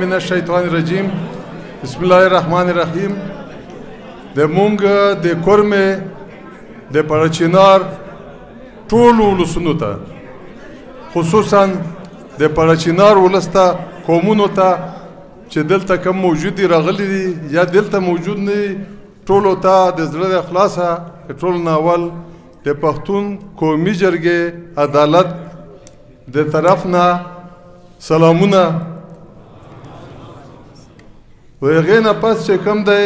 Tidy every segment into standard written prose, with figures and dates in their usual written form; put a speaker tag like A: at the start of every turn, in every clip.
A: من الشیطان الرجیم بسم الله الرحمن الرحیم د مونږ د کورمې د پړچینار ټولو ولسونو ته خصوصا د پړچینار ولس ته قومونو ته چې دلته کم موجود دي راغلي دي یا دلته موجود نه دي ټولو ته د زړه د اخلاصه ټولو نه اول د پښتون قومي جرګې عدالت د طرف نه سلامونه و هغې نه پس چې کوم دی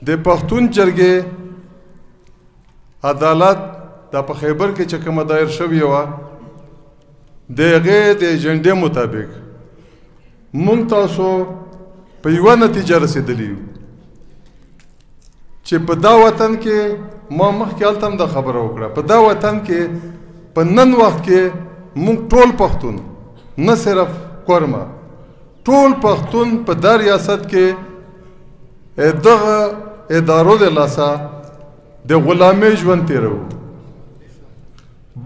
A: د پښتون جرګې عدالت دا په خیبر کې چې کومه دایر شوې وه د هغې د ایجنډې مطابق موږ تاسو په یوه نتیجه رسېدلي یو چې په دا وطن کې ما مخکې هلته هم دا خبره وکړه په دا وطن کې په نن وخت کې موږ ټول پښتون نه صرف کورمه ټول پښتون په دا ریاست کې دغه ادارو د لاسه د غلامۍ ژوند تېرو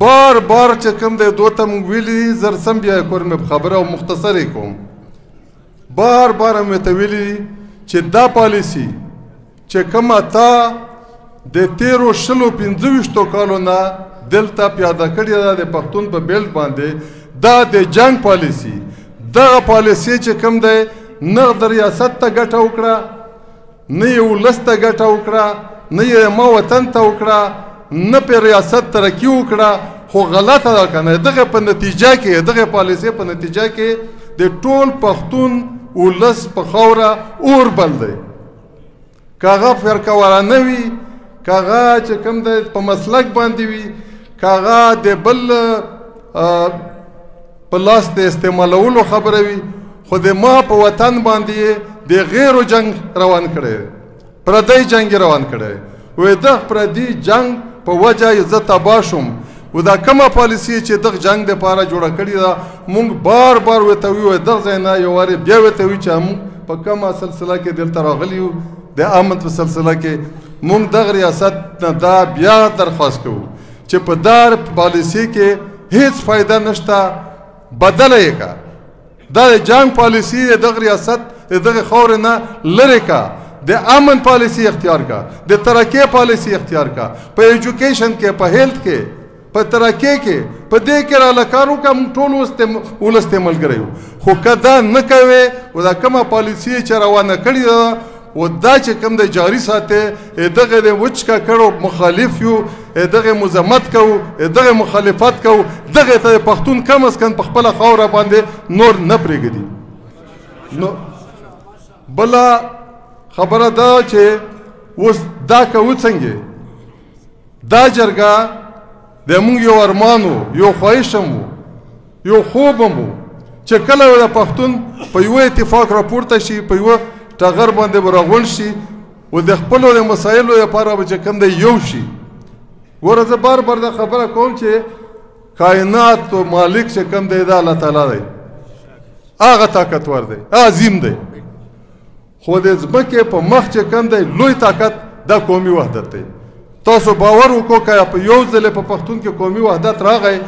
A: بار بار چې کوم دی دوی ته موږ ویلي زر سم بیا یې کورمې خبره او مختصر یې کوم بار بار مې ته ویلي چې دا پالیسي چې کومه تا د تېرو شلو پنځه کالو نه دلته پیاده کړې ده د پښتون په بیلټ باندې دا د جنګ پالیسي دغه پالیسي چې کوم دی نه د ریاست ته ګټه وکړه نه یې ولس ته ګټه وکړه نه یې ما وطن ته وکړه نه په ریاست ترقي وکړه خو غلطه ده که نه دغه په نتیجه کې دغه پالیسۍ په نتیجه کې د ټول پښتون ولس په خاوره اور بل دی که هغه فرقه وارانه وي که هغه چې کوم دی په مسلک باندې وي که هغه د بل په لاس د استعمالولو خبره وي خو د ما په وطن باندې د غیرو جنگ روان کړی پردی جنگ روان کړی وایي دغه پردي جنگ په وجه زه تباه شوم و دا کومه پالیسي چې دغه جنگ دپاره جوړه کړې ده موږ بار بار ورته وایو دغه ځای نه یو وارې بیا ورته وایو چې موږ په کومه سلسله کې دلته راغلي یو د امن په سلسله کې موږ دغه ریاست نه دا بیا درخواست کوو چې په دا پالیسي کې هیڅ فایده نشته بدله یې کا دا د جنگ پالیسي د دغه ریاست د دغه خاورې نه لرې کا د امن پالیسي اختیار کا د ترقۍ پالیسي اختیار کا په ایجوکیشن کې په هیلث کې په ترقۍ کې په دې کې راله کار وکړه موږ ټول ولس ته ملګری یو خو که دا نه کوې و دا کومه پالیسي چې روانه کړې ده و دا چې کوم دی جاري ساتي دغه د وچ ککړو مخالف یو دغه مذمت کوو دغه مخالفت کوو دغه ته پښتون کم از کم په خپله خاوره باندې نور نه پرېږدي نو بله خبره ده چې اوس دا کوو څنګه دا جرګه د موږ یو ارمان و یو خواهش هم و یو خوب هم و چې کله د پښتون په یوه اتفاق راپورته شي په یوه ټغر باندې به راغونډ شي و د خپلو د مسایلو لپاره به چې کوم دی یو شي ګوره زه بار بار دا خبره کوم چې کائنات و مالک چې کوم دی دا الله تعالی دی هغه طاقتور دی عظیم دی خو د ځمکې په مخ چې کوم دی لوی طاقت دا قومي وحدت دی تاسو باور وکړو که په یو ځل په پښتون کې قومي وحدت راغی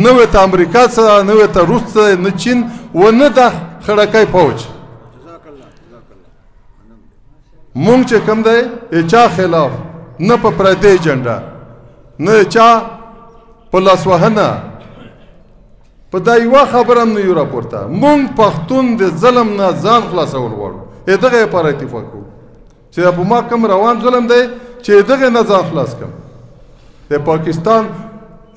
A: نه ورته امریکا څه نه ورته روس څه نه چین و نه د خړکی پوج مونږ چې کوم دی چا خلاف نه په پردی ایجنډا نه چا په لاسوهنه په دا یوه خبره هم نه یو راپورته مونږ پښتون د ظلم نه ځان خلاصول غواړو دغه لپاره اتفاق کوو چې په ما کوم روان ظلم دی چې دغه نه ځان خلاص کړم د پاکستان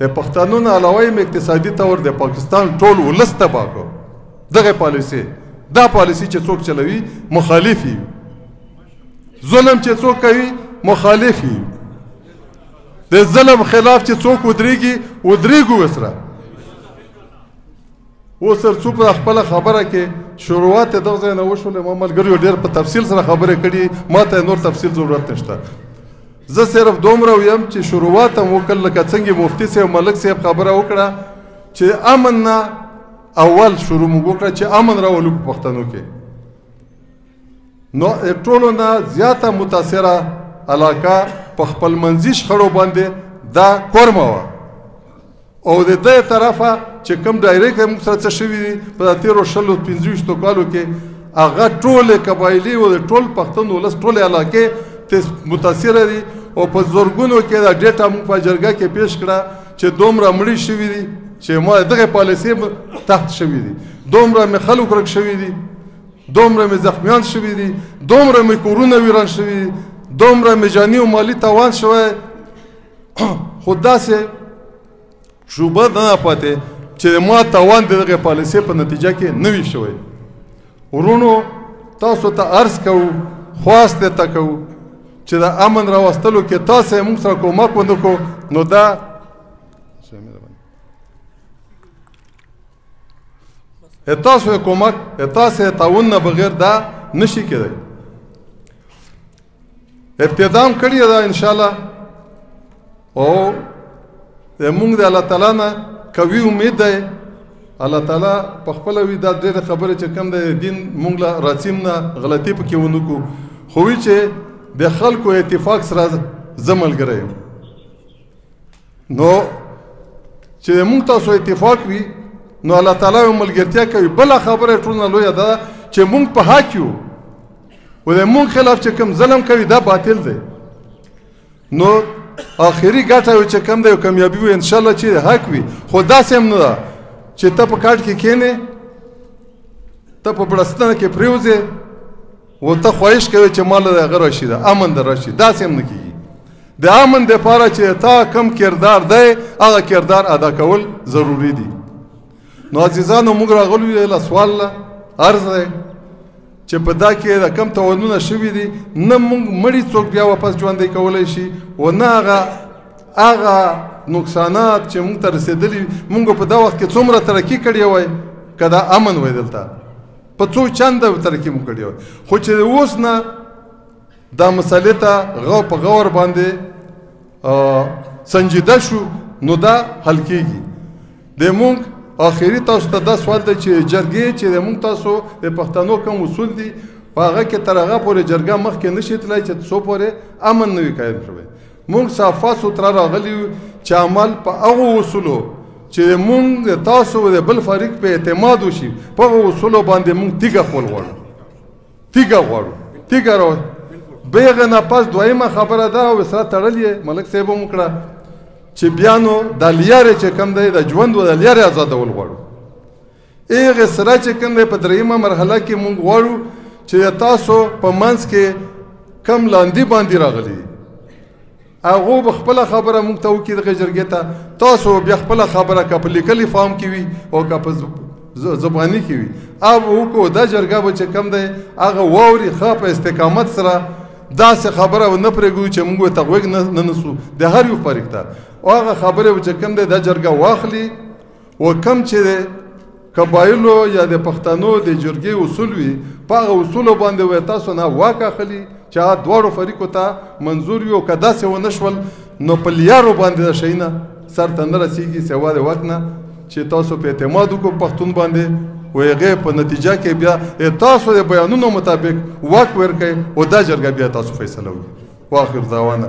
A: د پښتنو نه علاوه یم اقتصادي طور د پاکستان ټول ولس تباه کړو دغه پالیسي دا پالیسي چې څوک چلوي مخالف یي ظلم چې څوک کوي مخالف یي د ظلم خلاف چې څوک ودرېږي ودرېږو ورسره اوس تر څو په خپله خبره کې شروعات یې دغه ځای نه وشولې ما ملګریو ډېر په تفصیل سره خبرې کړي ما ته نور تفصیل ضرورت نشته زه صرف دومره ویم چې شروعات هم وکړ لکه څنګه مفتي صاحب ملک صاحب خبره وکړه چې امن نه اول شروع موږ وکړه چې امن راولو په پښتنو کې نو ټولو نه زیاته متاثره علاقه په خپل منځي شخړو باندې دا کورمه وه او د دې طرفه چې کوم ډایرکټ موږ سره څه شوي دي په تېرو 25 کالو کې هغه ټولې قبایلي او د ټول پښتون ولس ټولې علاقې متاثره دي او په زرګونو کې دا ډیټا موږ په جرګه کې پیش کړه چې دومره مړي شوي دي چې ما دغه پالیسۍ تحت شوي دي، دومره مې خلک ورک شوي دي، دومره مې زخمیان شوي دي، دومره مې کورونه ویران شوي دي، دومره مې جاني او مالي تاوان شوی. خو داسې شوبه نه پاتې چې ما تاوان د دغه پالیسۍ په نتیجه کې نه وي شوی. ورونو تاسو ته عرض کوو، خواست ته کوو چې د امن راوستلو کې تاسو یې موږ سره کومک ونه کړو نو دا تاسو یې کومک تاسو یې تعاون نه بغیر دا نشي کېدی. ابتدا هم کړې ده انشاءالله او موږ د الله تعالی نه قوي امید دی. الله تعالی په خپله وي دا ډېره خبره چې کوم دی دین موږ له راسیم نه غلطي پکې ونه کړو، خو وي چې د خلکو اتفاق سره زه ملګری یم. نو چې موږ تاسو اتفاق وي نو الله تعالی یو ملګرتیا کوي. بله خبره ټول نه لویه ده چې موږ په حق یو او د موږ خلاف چې کوم ظلم کوي دا باطل دی. نو آخري ګټه چې کوم دی او کامیابي وي انشاءالله چې حق وي. خو داسې هم نه ده چې ته په کاټ کې کښېنې، ته په بړستنه کې پرېوځې او ته خواهش کوي چې ما له هغه راشي ده امن در راشي. داسې هم نه کېږي. د امن دپاره چې تا کم کردار دی هغه کردار ادا کول ضروري دي. نو عزیزانو موږ راغلو یو له سوال له عرض دی چې په دا کې د کم تاوانونه شوي دي نه موږ مړي څوک بیا واپس ژوندی کولی شي او نه هغه نقصانات چې موږ ته رسېدلي موږ په دا وخت کې څومره ترقي کړې وای که دا امن وای دلته په څو چنده ترقي مو کړې وای. خو چې اوس نه دا مسئلې ته په غور باندې سنجیده شو نو دا حل کېږي. د موږ آخري تاسو ته دا سوال دی چې جرګې چې د موږ تاسو د پښتنو کوم اصول دي په هغه کې تر هغه پورې جرګه مخکې نشي تللی چې څو پورې امن نه وي قایم شوی. موږ صافه سوتره راغلي یو چې عمل په هغو اصولو چې موږ تاسو د بل فریق په اعتماد وشي په هغو اصولو باندې موږ تیږه خول غواړو، تیږه غواړو، تیږه را بیغه نه پس دویمه خبره ده او سره تړلې ملک صاحب هم وکړه چې بیا نو د لیارې چې کوم دی د ژوند د لیارې ازادول غواړو. هغې سره چې کوم دی په دریمه مرحله کې موږ غواړو چې تاسو په منځ کې کم لاندې باندې راغلي هغو به خپله خبره موږ ته وکړي دغې جرګې ته، تاسو بیا خپله خبره که په لیکلي فارم کې وي او که په زباني کې وي هغه به وکړو. دا جرګه به چې کوم دی هغه واوري ښه په استقامت سره داسې خبره نه پرېږدو چې موږ ورته غوږ نه نسو د هر یو فریق ته او هغه خبرې چې کوم دی دا جرګه واخلي او کوم چې د قبایلو یا د پښتنو د جرګې اصول وي په هغه اصولو باندې وایي تاسو نه واک اخلي چې هغه دواړو فریقو ته منظور وي او که داسې ونه شول نو په لیارو باندې د شی نه سر ته نه رسېږي سوا د واک نه چې تاسو په اعتماد وکړو پښتون باندې و هغې په نتیجه کې بیا تاسو د بیانونو مطابق واک ورکړئ او دا جرګه بیا تاسو فیصله وکړي. واخر دعوانا